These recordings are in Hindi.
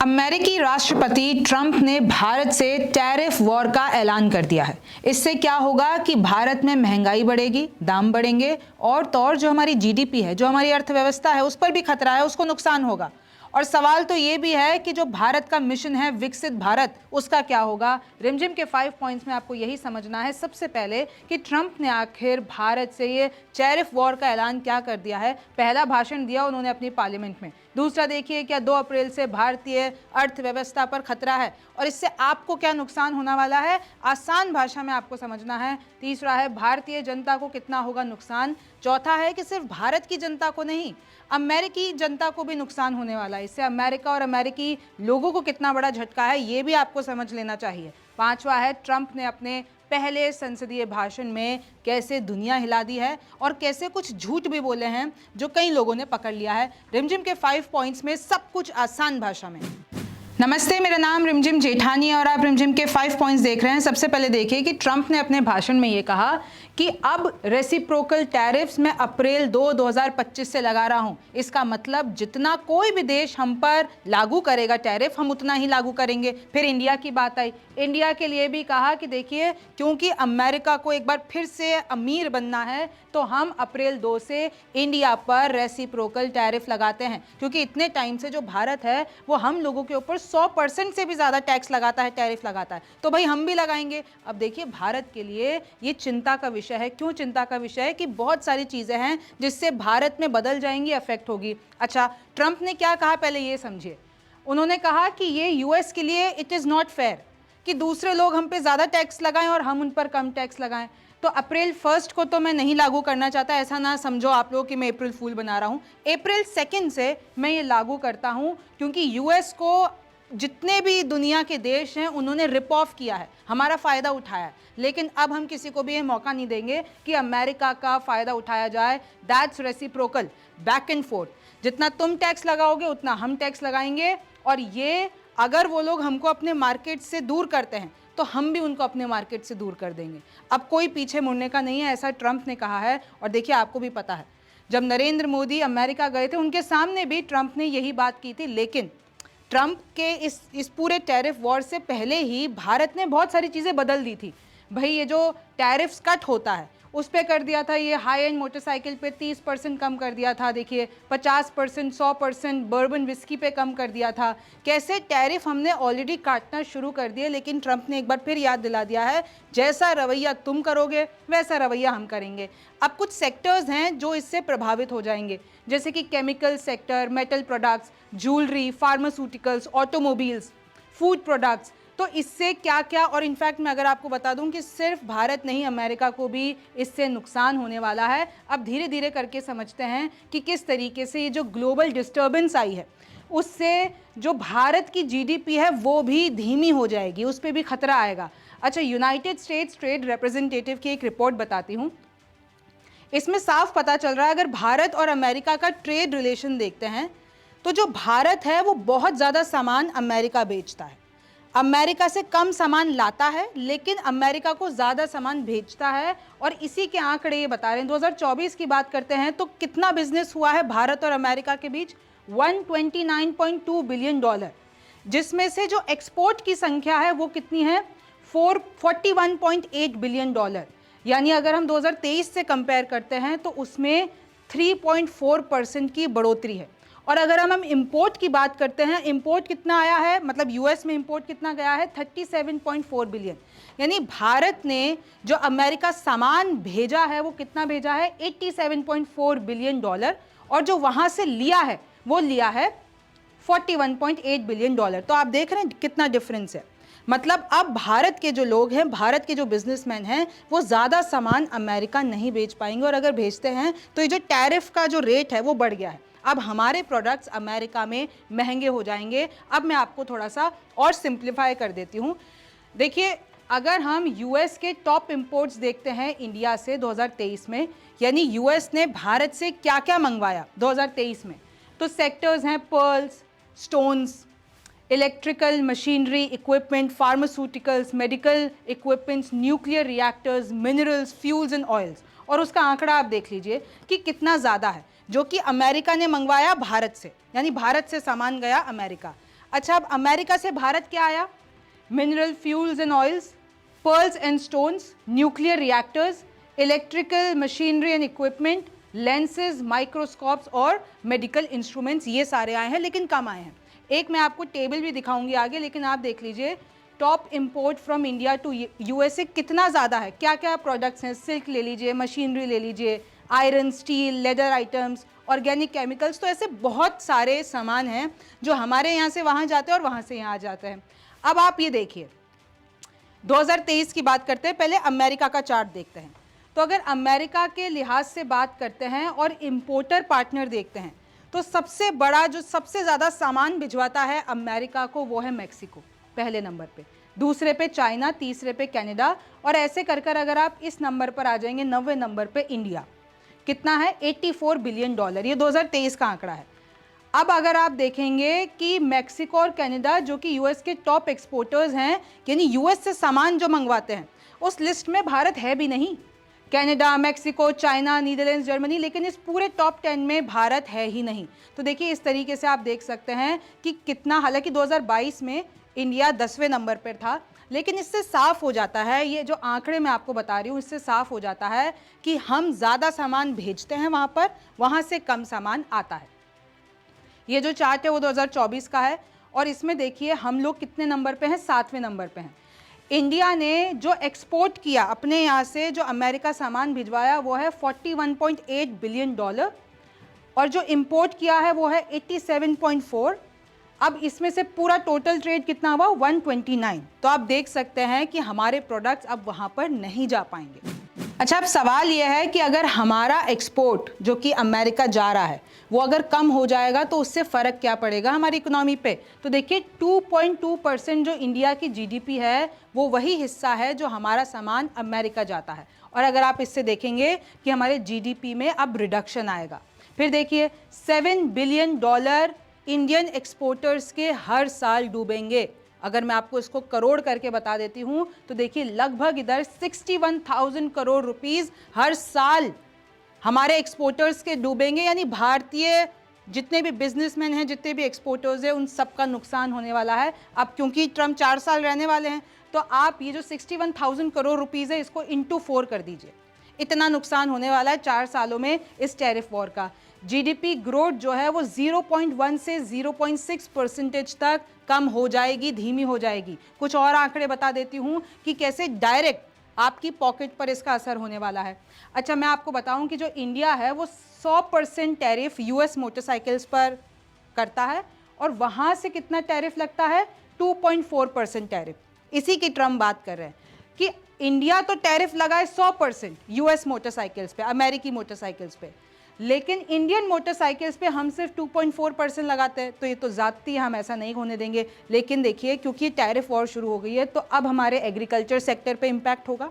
अमेरिकी राष्ट्रपति ट्रंप ने भारत से टैरिफ वॉर का ऐलान कर दिया है। इससे क्या होगा कि भारत में महंगाई बढ़ेगी, दाम बढ़ेंगे और तो और जो हमारी जीडीपी है, जो हमारी अर्थव्यवस्था है, उस पर भी खतरा है, उसको नुकसान होगा। और सवाल तो ये भी है कि जो भारत का मिशन है विकसित भारत, उसका क्या होगा। रिमझिम के 5 पॉइंट्स में आपको यही समझना है सबसे पहले कि ट्रंप ने आखिर भारत से ये टैरिफ वॉर का ऐलान क्या कर दिया है। पहला भाषण दिया उन्होंने अपनी पार्लियामेंट में। दूसरा देखिए क्या 2 अप्रैल से भारतीय अर्थव्यवस्था पर खतरा है और इससे आपको क्या नुकसान होने वाला है, आसान भाषा में आपको समझना है। तीसरा है भारतीय जनता को कितना होगा नुकसान। चौथा है कि सिर्फ भारत की जनता को नहीं, अमेरिकी जनता को भी नुकसान होने वाला है। इससे अमेरिका और अमेरिकी लोगों को कितना बड़ा झटका है, ये भी आपको समझ लेना चाहिए। पांचवा है ट्रंप ने अपने पहले संसदीय भाषण में कैसे दुनिया हिला दी है और कैसे कुछ झूठ भी बोले हैं जो कई लोगों ने पकड़ लिया है। रिमझिम के 5 पॉइंट्स में सब कुछ आसान भाषा में। नमस्ते, मेरा नाम रिमझिम जेठानी और आप रिमझिम के 5 पॉइंट्स देख रहे हैं। सबसे पहले देखिए कि ट्रंप ने अपने भाषण में ये कहा कि अब रेसिप्रोकल टैरिफ्स मैं अप्रैल 2, 2025 से लगा रहा हूं। इसका मतलब जितना कोई भी देश हम पर लागू करेगा टैरिफ, हम उतना ही लागू करेंगे। फिर इंडिया की बात आई, इंडिया के लिए भी कहा कि देखिए क्योंकि अमेरिका को एक बार फिर से अमीर बनना है तो हम अप्रैल 2 से इंडिया पर रेसिप्रोकल टैरिफ लगाते हैं, क्योंकि इतने टाइम से जो भारत है वो हम लोगों के ऊपर 100% से भी ज़्यादा टैक्स लगाता है, टैरिफ लगाता है, तो भाई हम भी लगाएंगे। अब देखिए भारत के लिए ये चिंता का विषय है। क्यों चिंता का विषय है? कि बहुत सारी चीज़ें हैं जिससे भारत में बदल जाएंगी, अफेक्ट होगी। अच्छा, ट्रंप ने क्या कहा पहले ये समझिए। उन्होंने कहा कि ये यूएस के लिए इट इज़ नॉट फेयर कि दूसरे लोग हम पे ज़्यादा टैक्स लगाएं और हम उन पर कम टैक्स लगाएं। तो अप्रैल 1 को तो मैं नहीं लागू करना चाहता, ऐसा ना समझो आप लोग कि मैं अप्रैल फूल बना रहा हूँ। अप्रैल 2 से मैं ये लागू करता हूँ, क्योंकि यूएस को जितने भी दुनिया के देश हैं उन्होंने रिप ऑफ किया है, हमारा फ़ायदा उठाया, लेकिन अब हम किसी को भी ये मौका नहीं देंगे कि अमेरिका का फ़ायदा उठाया जाए। That's reciprocal, back and fourth. जितना तुम टैक्स लगाओगे उतना हम टैक्स लगाएंगे, और ये अगर वो लोग हमको अपने मार्केट से दूर करते हैं तो हम भी उनको अपने मार्केट से दूर कर देंगे। अब कोई पीछे मुड़ने का नहीं है, ऐसा ट्रंप ने कहा है। और देखिए आपको भी पता है जब नरेंद्र मोदी अमेरिका गए थे उनके सामने भी ट्रंप ने यही बात की थी, लेकिन ट्रंप के इस पूरे टैरिफ वॉर से पहले ही भारत ने बहुत सारी चीज़ें बदल दी थी। भाई ये जो टैरिफ्स कट होता है उस पे कर दिया था, ये हाई एंड मोटरसाइकिल पे 30% कम कर दिया था, देखिए 50%, 100% बर्बन विस्की पे कम कर दिया था। कैसे टैरिफ हमने ऑलरेडी काटना शुरू कर दिए, लेकिन ट्रंप ने एक बार फिर याद दिला दिया है जैसा रवैया तुम करोगे वैसा रवैया हम करेंगे। अब कुछ सेक्टर्स हैं जो इससे प्रभावित हो जाएंगे, जैसे कि chemical sector, metal products, jewellery, pharmaceuticals, automobiles, food products. तो इससे क्या क्या, और इनफैक्ट मैं अगर आपको बता दूं कि सिर्फ भारत नहीं अमेरिका को भी इससे नुकसान होने वाला है। अब धीरे धीरे करके समझते हैं कि किस तरीके से ये जो ग्लोबल डिस्टर्बेंस आई है उससे जो भारत की जीडीपी है वो भी धीमी हो जाएगी, उस पर भी खतरा आएगा। अच्छा, यूनाइटेड स्टेट्स ट्रेड रिप्रेजेंटेटिव की एक रिपोर्ट बताती हूँ। इसमें साफ पता चल रहा है अगर भारत और अमेरिका का ट्रेड रिलेशन देखते हैं तो जो भारत है वो बहुत ज़्यादा सामान अमेरिका बेचता है, अमेरिका से कम सामान लाता है, लेकिन अमेरिका को ज़्यादा सामान भेजता है। और इसी के आंकड़े ये बता रहे हैं। 2024 की बात करते हैं तो कितना बिजनेस हुआ है भारत और अमेरिका के बीच, $129.2 बिलियन, जिसमें से जो एक्सपोर्ट की संख्या है वो कितनी है, 41.8 बिलियन डॉलर। यानी अगर हम 2023 से कंपेयर करते हैं तो उसमें 3.4% की बढ़ोतरी है। और अगर हम इंपोर्ट की बात करते हैं, इंपोर्ट कितना आया है, मतलब यूएस में इंपोर्ट कितना गया है, 37.4 बिलियन। यानी भारत ने जो अमेरिका सामान भेजा है वो कितना भेजा है, 87.4 बिलियन डॉलर, और जो वहाँ से लिया है वो लिया है 41.8 बिलियन डॉलर। तो आप देख रहे हैं कितना डिफरेंस है। मतलब अब भारत के जो लोग हैं, भारत के जो बिजनेसमैन हैं, वो ज़्यादा सामान अमेरिका नहीं बेच पाएंगे, और अगर भेजते हैं तो ये जो टैरिफ का जो रेट है वो बढ़ गया है। अब हमारे प्रोडक्ट्स अमेरिका में महंगे हो जाएंगे। अब मैं आपको थोड़ा सा और सिंप्लीफाई कर देती हूँ। देखिए अगर हम यूएस के टॉप इंपोर्ट्स देखते हैं इंडिया से 2023 में, यानी यूएस ने भारत से क्या क्या मंगवाया 2023 में, तो सेक्टर्स हैं pearls, stones, electrical machinery equipment, pharmaceuticals, medical equipments, nuclear reactors, minerals, fuels and oils. और उसका आंकड़ा आप देख लीजिए कि कितना ज़्यादा है जो कि अमेरिका ने मंगवाया भारत से, यानी भारत से सामान गया अमेरिका। अच्छा, अब अमेरिका से भारत क्या आया? Mineral fuels and oils, pearls and stones, nuclear reactors, electrical machinery and equipment, lenses, microscopes और मेडिकल इंस्ट्रूमेंट्स, ये सारे आए हैं, लेकिन कम आए हैं। एक मैं आपको टेबल भी दिखाऊंगी आगे, लेकिन आप देख लीजिए top import from India to USA कितना ज़्यादा है, क्या क्या प्रोडक्ट्स हैं। सिल्क ले लीजिए, मशीनरी ले लीजिए, iron, steel, leather items, organic chemicals, तो ऐसे बहुत सारे सामान हैं जो हमारे यहाँ से वहाँ जाते हैं और वहाँ से यहाँ आ जाते हैं। अब आप ये देखिए 2023 की बात करते हैं, पहले अमेरिका का चार्ट देखते हैं। तो अगर अमेरिका के लिहाज से बात करते हैं और इंपोर्टर पार्टनर देखते हैं, तो सबसे बड़ा जो सबसे ज़्यादा सामान भिजवाता है अमेरिका को वो है मैक्सिको, पहले नंबर पे, दूसरे पे चाइना, तीसरे पे कनाडा, और ऐसे कर कर अगर आप इस नंबर पर आ जाएंगे 90 नंबर पे इंडिया। कितना है? $84 बिलियन, ये 2023 का आंकड़ा है। अब अगर आप देखेंगे कि मैक्सिको और कनाडा जो कि यूएस के टॉप एक्सपोर्टर्स हैं, यानी यूएस से सामान जो मंगवाते हैं, उस लिस्ट में भारत है भी नहीं। Canada, Mexico, China, Netherlands, Germany, लेकिन इस पूरे टॉप 10 में भारत है ही नहीं। तो देखिए इस तरीके से आप देख सकते हैं कि कितना, हालांकि 2022 में इंडिया 10वें नंबर पर था, लेकिन इससे साफ हो जाता है, ये जो आंकड़े मैं आपको बता रही हूँ इससे साफ हो जाता है कि हम ज़्यादा सामान भेजते हैं वहाँ पर, वहाँ से कम सामान आता है। ये जो चार्ट है वो 2024 का है, और इसमें देखिए हम लोग कितने नंबर पे हैं? 7वें नंबर पे हैं। इंडिया ने जो एक्सपोर्ट किया अपने यहाँ से, जो अमेरिका सामान भिजवाया, वो है $41.8 बिलियन, और जो इंपोर्ट किया है वो है 87.4। अब इसमें से पूरा टोटल ट्रेड कितना हुआ? 129। तो आप देख सकते हैं कि हमारे प्रोडक्ट्स अब वहाँ पर नहीं जा पाएंगे। अच्छा, अब सवाल यह है कि अगर हमारा एक्सपोर्ट जो कि अमेरिका जा रहा है वो अगर कम हो जाएगा तो उससे फ़र्क क्या पड़ेगा हमारी इकोनॉमी पे? तो देखिए 2.2% जो इंडिया की जीडीपी है वो वही हिस्सा है जो हमारा सामान अमेरिका जाता है, और अगर आप इससे देखेंगे कि हमारे जीडीपी में अब रिडक्शन आएगा। फिर देखिए $7 बिलियन इंडियन एक्सपोर्टर्स के हर साल डूबेंगे। अगर मैं आपको इसको करोड़ करके बता देती हूं तो देखिए लगभग इधर 61,000 करोड़ रुपीस हर साल हमारे एक्सपोर्टर्स के डूबेंगे, यानी भारतीय जितने भी बिजनेसमैन हैं, जितने भी एक्सपोर्टर्स हैं, उन सब का नुकसान होने वाला है। अब क्योंकि ट्रम्प 4 साल रहने वाले हैं, तो आप ये जो 61,000 करोड़ रुपीस है इसको इंटू 4 कर दीजिए, इतना नुकसान होने वाला है 4 सालों में इस टैरिफ वॉर का। जीडीपी ग्रोथ जो है वो 0.1 से 0.6% तक कम हो जाएगी, धीमी हो जाएगी। कुछ और आंकड़े बता देती हूँ कि कैसे डायरेक्ट आपकी पॉकेट पर इसका असर होने वाला है। अच्छा, मैं आपको बताऊं कि जो इंडिया है वो 100% टैरिफ यूएस मोटरसाइकिल्स पर करता है, और वहाँ से कितना टैरिफ लगता है? 2.4% टैरिफ। इसी की ट्रम्प बात कर रहे हैं कि इंडिया तो टैरिफ लगाए 100% यूएस मोटरसाइकिल्स पे, अमेरिकी मोटरसाइकिल्स पे, लेकिन इंडियन मोटरसाइकिल्स पे हम सिर्फ 2.4% लगाते हैं। तो ये तो ज़्यादती है, हम ऐसा नहीं होने देंगे। लेकिन देखिए क्योंकि टैरिफ वॉर शुरू हो गई है तो अब हमारे एग्रीकल्चर सेक्टर पे इम्पैक्ट होगा,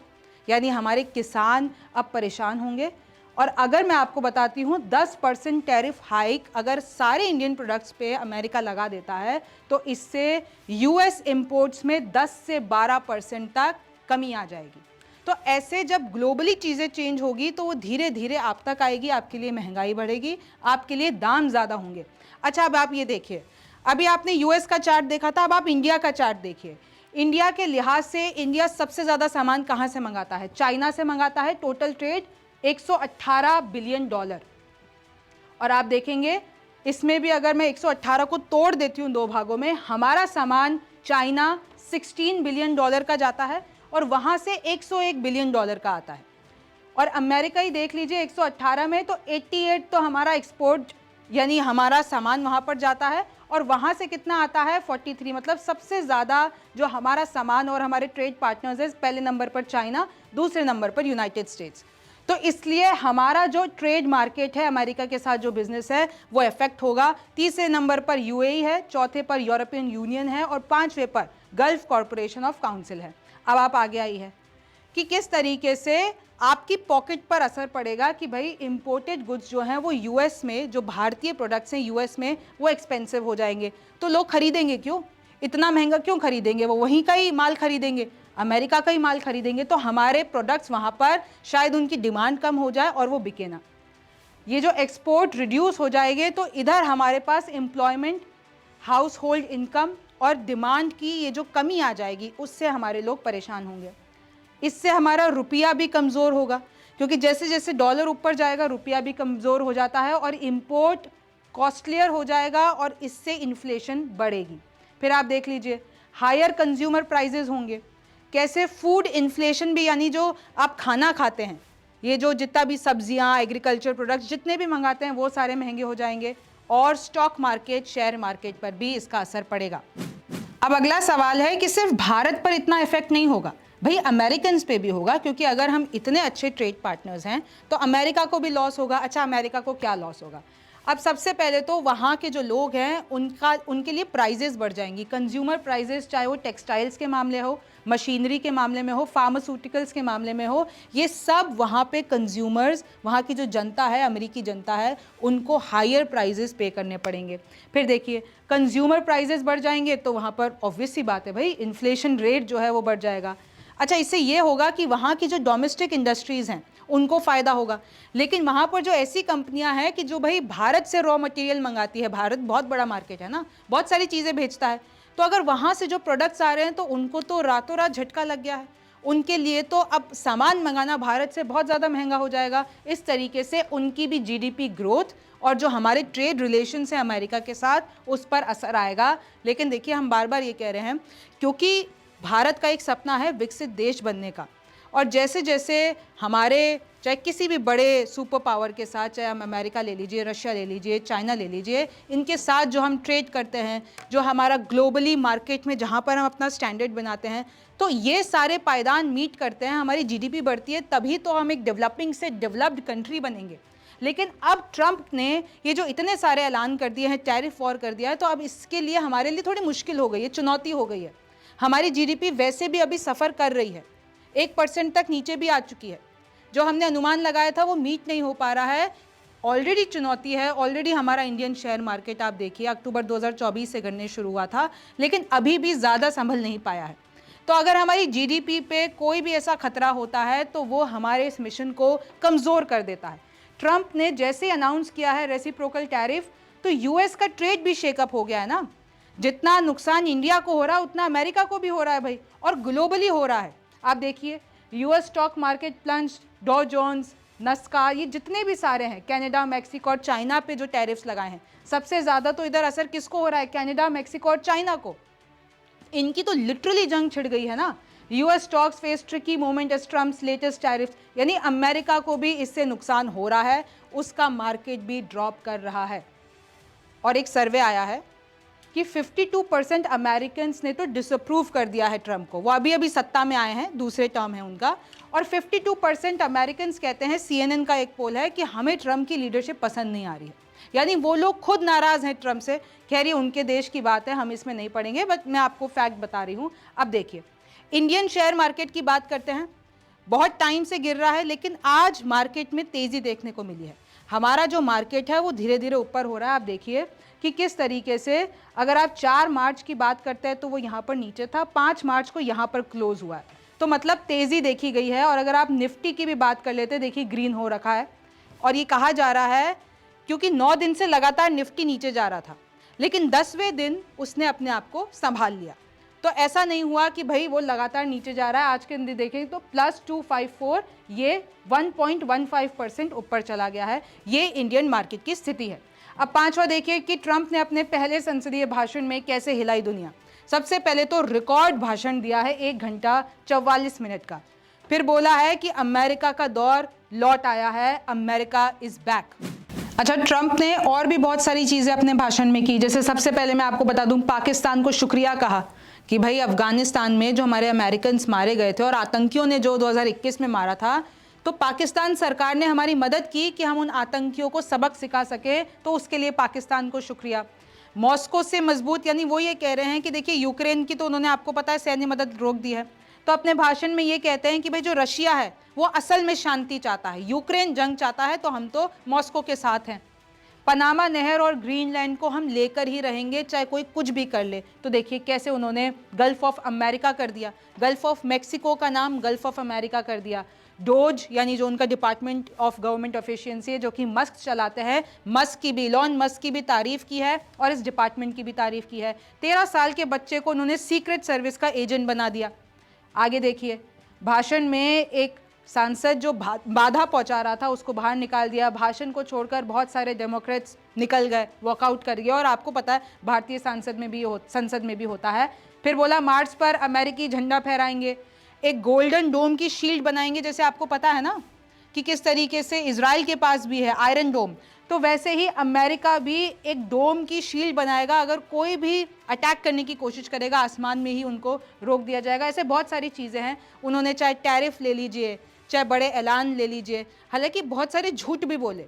यानी हमारे किसान अब परेशान होंगे। और अगर मैं आपको बताती हूँ 10% टैरिफ हाइक अगर सारे इंडियन प्रोडक्ट्स पे अमेरिका लगा देता है तो इससे यूएस इंपोर्ट्स में 10 से 12% तक कमी आ जाएगी। तो ऐसे जब ग्लोबली चीज़ें चेंज होगी तो वो धीरे धीरे आप तक आएगी, आपके लिए महंगाई बढ़ेगी, आपके लिए दाम ज़्यादा होंगे। अच्छा, अब आप ये देखिए, अभी आपने यूएस का चार्ट देखा था, अब आप इंडिया का चार्ट देखिए। इंडिया के लिहाज से इंडिया सबसे ज़्यादा सामान कहाँ से मंगाता है? चाइना से मंगाता है। टोटल ट्रेड $118 बिलियन, और आप देखेंगे इसमें भी अगर मैं 118 को तोड़ देती हूँ 2 भागों में, हमारा सामान चाइना $16 बिलियन का जाता है और वहाँ से $101 बिलियन का आता है। और अमेरिका ही देख लीजिए 118 में तो 88 तो हमारा एक्सपोर्ट यानी हमारा सामान वहाँ पर जाता है, और वहाँ से कितना आता है? 43। मतलब सबसे ज़्यादा जो हमारा सामान और हमारे ट्रेड पार्टनर्स है, पहले नंबर पर चाइना, दूसरे नंबर पर यूनाइटेड स्टेट्स। तो इसलिए हमारा जो ट्रेड मार्केट है अमेरिका के साथ जो बिजनेस है वो इफेक्ट होगा। तीसरे नंबर पर यूएई है, चौथे पर यूरोपियन यूनियन है, और 5वें पर गल्फ कॉरपोरेशन ऑफ काउंसिल है। अब आप आगे आई है कि किस तरीके से आपकी पॉकेट पर असर पड़ेगा कि भाई इंपोर्टेड गुड्स जो हैं वो यूएस में, जो भारतीय प्रोडक्ट्स हैं यूएस में, वो एक्सपेंसिव हो जाएंगे। तो लोग खरीदेंगे क्यों? इतना महंगा क्यों खरीदेंगे? वो वहीं का ही माल खरीदेंगे, अमेरिका का ही माल खरीदेंगे। तो हमारे प्रोडक्ट्स वहाँ पर शायद उनकी डिमांड कम हो जाए और वो बिके ना। ये जो एक्सपोर्ट रिड्यूस हो जाएंगे तो इधर हमारे पास एम्प्लॉयमेंट हाउस होल्ड इनकम और डिमांड की ये जो कमी आ जाएगी, उससे हमारे लोग परेशान होंगे। इससे हमारा रुपया भी कमज़ोर होगा, क्योंकि जैसे जैसे डॉलर ऊपर जाएगा रुपया भी कमज़ोर हो जाता है और इम्पोर्ट कॉस्टलियर हो जाएगा और इससे इन्फ्लेशन बढ़ेगी। फिर आप देख लीजिए हायर कंज्यूमर प्राइजेस होंगे, कैसे फूड इन्फ्लेशन भी, यानी जो आप खाना खाते हैं, ये जो जितना भी सब्जियां, एग्रीकल्चर प्रोडक्ट्स जितने भी मंगाते हैं वो सारे महंगे हो जाएंगे और स्टॉक मार्केट, शेयर मार्केट पर भी इसका असर पड़ेगा। अब अगला सवाल है कि सिर्फ भारत पर इतना इफेक्ट नहीं होगा, भाई अमेरिकन्स पे भी होगा, क्योंकि अगर हम इतने अच्छे ट्रेड पार्टनर्स हैं तो अमेरिका को भी लॉस होगा। अच्छा, अमेरिका को क्या लॉस होगा? अब सबसे पहले तो वहाँ के जो लोग हैं उनके लिए प्राइजेस बढ़ जाएंगी, कंज्यूमर प्राइजेस, चाहे वो टेक्सटाइल्स के मामले हो, मशीनरी के मामले में हो, फार्मास्यूटिकल्स के मामले में हो, ये सब वहाँ पे कंज्यूमर्स, वहाँ की जो जनता है, अमेरिकी जनता है, उनको हायर प्राइजेस पे करने पड़ेंगे। फिर देखिए कंज्यूमर प्राइजेस बढ़ जाएंगे तो वहाँ पर ऑब्वियस सी बात है भाई इन्फ्लेशन रेट जो है वो बढ़ जाएगा। अच्छा, इससे ये होगा कि वहाँ की जो डोमेस्टिक इंडस्ट्रीज़ हैं उनको फ़ायदा होगा, लेकिन वहाँ पर जो ऐसी कंपनियाँ हैं कि जो भाई भारत से रॉ मटेरियल मंगाती है, भारत बहुत बड़ा मार्केट है ना, बहुत सारी चीज़ें भेजता है, तो अगर वहाँ से जो प्रोडक्ट्स आ रहे हैं तो उनको तो रातों रात झटका लग गया है, उनके लिए तो अब सामान मंगाना भारत से बहुत ज़्यादा महंगा हो जाएगा। इस तरीके से उनकी भी जीडीपी ग्रोथ और जो हमारे ट्रेड रिलेशंस हैं अमेरिका के साथ उस पर असर आएगा। लेकिन देखिए हम बार बार ये कह रहे हैं, क्योंकि भारत का एक सपना है विकसित देश बनने का, और जैसे जैसे हमारे चाहे किसी भी बड़े सुपर पावर के साथ, चाहे हम अमेरिका ले लीजिए, रशिया ले लीजिए, चाइना ले लीजिए, इनके साथ जो हम ट्रेड करते हैं, जो हमारा ग्लोबली मार्केट में जहाँ पर हम अपना स्टैंडर्ड बनाते हैं, तो ये सारे पायदान मीट करते हैं, हमारी जीडीपी बढ़ती है, तभी तो हम एक डेवलपिंग से डेवलप्ड कंट्री बनेंगे। लेकिन अब ट्रंप ने ये जो इतने सारे ऐलान कर दिए हैं, टैरिफ वॉर कर दिया है, तो अब इसके लिए हमारे लिए थोड़ी मुश्किल हो गई है, चुनौती हो गई है। हमारी जीडीपी वैसे भी अभी सफ़र कर रही है, 1% तक नीचे भी आ चुकी है, जो हमने अनुमान लगाया था वो मीट नहीं हो पा रहा है, ऑलरेडी चुनौती है। ऑलरेडी हमारा इंडियन शेयर मार्केट आप देखिए अक्टूबर 2024 से गिरने शुरू हुआ था, लेकिन अभी भी ज़्यादा संभल नहीं पाया है। तो अगर हमारी जीडीपी पे कोई भी ऐसा खतरा होता है तो वो हमारे इस मिशन को कमज़ोर कर देता है। ट्रंप ने जैसे अनाउंस किया है रेसिप्रोकल टैरिफ, तो यूएस का ट्रेड भी शेकअप हो गया है ना, जितना नुकसान इंडिया को हो रहा है उतना अमेरिका को भी हो रहा है भाई, और ग्लोबली हो रहा है। आप देखिए यूएस स्टॉक मार्केट प्लंज, डॉ जोन्स, नस्का, ये जितने भी सारे हैं, कनाडा, मैक्सिको और चाइना पे जो टैरिफ्स लगाए हैं, सबसे ज़्यादा तो इधर असर किसको हो रहा है? कनाडा, मैक्सिको और चाइना को। इनकी तो लिटरली जंग छिड़ गई है ना। US stocks face tricky moment as Trump's latest tariffs, यानी अमेरिका को भी इससे नुकसान हो रहा है, उसका मार्केट भी ड्रॉप कर रहा है। और एक सर्वे आया है कि 52% अमेरिकन ने तो डिसअप्रूव कर दिया है ट्रंप को, वो अभी अभी सत्ता में आए हैं, दूसरे टर्म है उनका, और 52% अमेरिकन कहते हैं, सीएनएन का एक पोल है, कि हमें ट्रंप की लीडरशिप पसंद नहीं आ रही है। यानी वो लोग खुद नाराज हैं ट्रंप से। खैर ये उनके देश की बात है, हम इसमें नहीं पड़ेंगे, बट मैं आपको फैक्ट बता रही हूँ। अब देखिए इंडियन शेयर मार्केट की बात करते हैं, बहुत टाइम से गिर रहा है, लेकिन आज मार्केट में तेजी देखने को मिली है। हमारा जो मार्केट है वो धीरे धीरे ऊपर हो रहा है। आप देखिए कि किस तरीके से, अगर आप 4 मार्च की बात करते हैं तो वो यहाँ पर नीचे था, 5 मार्च को यहाँ पर क्लोज हुआ है, तो मतलब तेज़ी देखी गई है। और अगर आप निफ्टी की भी बात कर लेते हैं, देखिए ग्रीन हो रखा है, और ये कहा जा रहा है क्योंकि 9 दिन से लगातार निफ्टी नीचे जा रहा था, लेकिन 10वें दिन उसने अपने आप को संभाल लिया। तो ऐसा नहीं हुआ कि भाई वो लगातार नीचे जा रहा है। आज के दिन देखें तो +254, ये 1.15% ऊपर चला गया है। ये इंडियन मार्केट की स्थिति है। अब पांचवा देखिए कि ट्रंप ने अपने पहले संसदीय भाषण में कैसे हिलाई दुनिया। सबसे पहले तो रिकॉर्ड भाषण दिया है, 1 घंटा 44 मिनट का। फिर बोला है कि अमेरिका का दौर लौट आया है, अमेरिका इज बैक। अच्छा, ट्रंप ने और भी बहुत सारी चीज़ें अपने भाषण में की, जैसे सबसे पहले मैं आपको बता दूं, पाकिस्तान को शुक्रिया कहा कि भाई अफगानिस्तान में जो हमारे अमेरिकन्स मारे गए थे और आतंकियों ने जो 2021 में मारा था, तो पाकिस्तान सरकार ने हमारी मदद की कि हम उन आतंकियों को सबक सिखा सके, तो उसके लिए पाकिस्तान को शुक्रिया। मॉस्को से मजबूत, यानी वो ये कह रहे हैं कि देखिए यूक्रेन की तो उन्होंने आपको पता है सैन्य मदद रोक दी है, तो अपने भाषण में ये कहते हैं कि भाई जो रशिया है वो असल में शांति चाहता है, यूक्रेन जंग चाहता है, तो हम तो मॉस्को के साथ हैं। पनामा नहर और ग्रीनलैंड को हम लेकर ही रहेंगे, चाहे कोई कुछ भी कर ले। तो देखिए कैसे उन्होंने गल्फ ऑफ अमेरिका कर दिया, गल्फ ऑफ मैक्सिको का नाम गल्फ ऑफ अमेरिका कर दिया। डोज यानी जो उनका डिपार्टमेंट ऑफ गवर्नमेंट एफिशिएंसी है, जो कि मस्क चलाते हैं, मस्क की भी, इलॉन मस्क की भी तारीफ की है और इस डिपार्टमेंट की भी तारीफ की है। 13 साल के बच्चे को उन्होंने सीक्रेट सर्विस का एजेंट बना दिया। आगे देखिए, भाषण में एक सांसद जो बाधा पहुंचा रहा था उसको बाहर निकाल दिया। भाषण को छोड़कर बहुत सारे डेमोक्रेट्स निकल गए, वॉकआउट कर गए, और आपको पता है भारतीय संसद में भी होता है। फिर बोला मार्च पर अमेरिकी झंडा फहराएंगे, एक गोल्डन डोम की शील्ड बनाएंगे, जैसे आपको पता है ना कि किस तरीके से इजराइल के पास भी है आयरन डोम, तो वैसे ही अमेरिका भी एक डोम की शील्ड बनाएगा। अगर कोई भी अटैक करने की कोशिश करेगा, आसमान में ही उनको रोक दिया जाएगा। ऐसे बहुत सारी चीज़ें हैं। उन्होंने चाहे टैरिफ ले लीजिए, चाहे बड़े ऐलान ले लीजिए, हालांकि बहुत सारे झूठ भी बोले।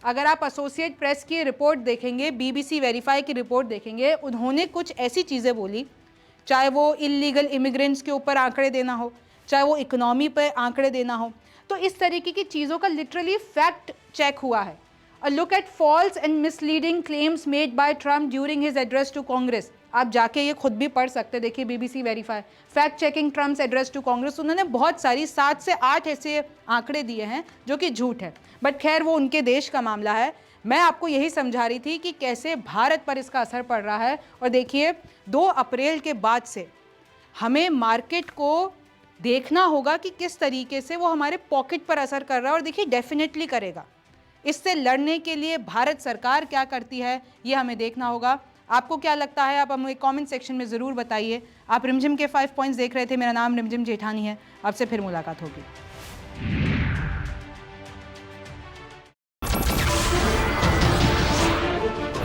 अगर आप एसोसिएट प्रेस की रिपोर्ट देखेंगे, BBC वेरीफाई की रिपोर्ट देखेंगे, उन्होंने कुछ ऐसी चीज़ें बोली, चाहे वो इलीगल इमिग्रेंट्स के ऊपर आंकड़े देना हो, चाहे वो इकोनॉमी पर आंकड़े देना हो, तो इस तरीके की चीज़ों का लिटरली फैक्ट चेक हुआ है। A look at false and misleading claims made by Trump during his address to Congress. आप जाके ये खुद भी पढ़ सकते हैं, देखिए BBC verify, fact checking Trump's address to Congress. उन्होंने बहुत सारी 7 से 8 ऐसे आंकड़े दिए हैं जो कि झूठ है, बट खैर वो उनके देश का मामला है। मैं आपको यही समझा रही थी कि कैसे भारत पर इसका असर पड़ रहा है। और देखिए 2 अप्रैल के बाद से हमें मार्केट को देखना होगा कि किस तरीके से वो हमारे पॉकेट पर असर कर रहा है, और देखिए डेफिनेटली करेगा। इससे लड़ने के लिए भारत सरकार क्या करती है ये हमें देखना होगा। आपको क्या लगता है, आप हमें कमेंट सेक्शन में ज़रूर बताइए। आप रिमझिम के 5 पॉइंट्स देख रहे थे। मेरा नाम रिमझिम जेठानी है। आपसे फिर मुलाकात होगी।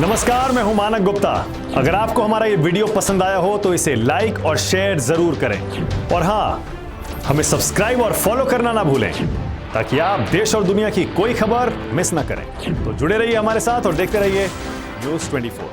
नमस्कार, मैं हूं मानक गुप्ता। अगर आपको हमारा ये वीडियो पसंद आया हो तो इसे लाइक और शेयर जरूर करें, और हाँ, हमें सब्सक्राइब और फॉलो करना ना भूलें ताकि आप देश और दुनिया की कोई खबर मिस ना करें। तो जुड़े रहिए हमारे साथ और देखते रहिए न्यूज़ 24।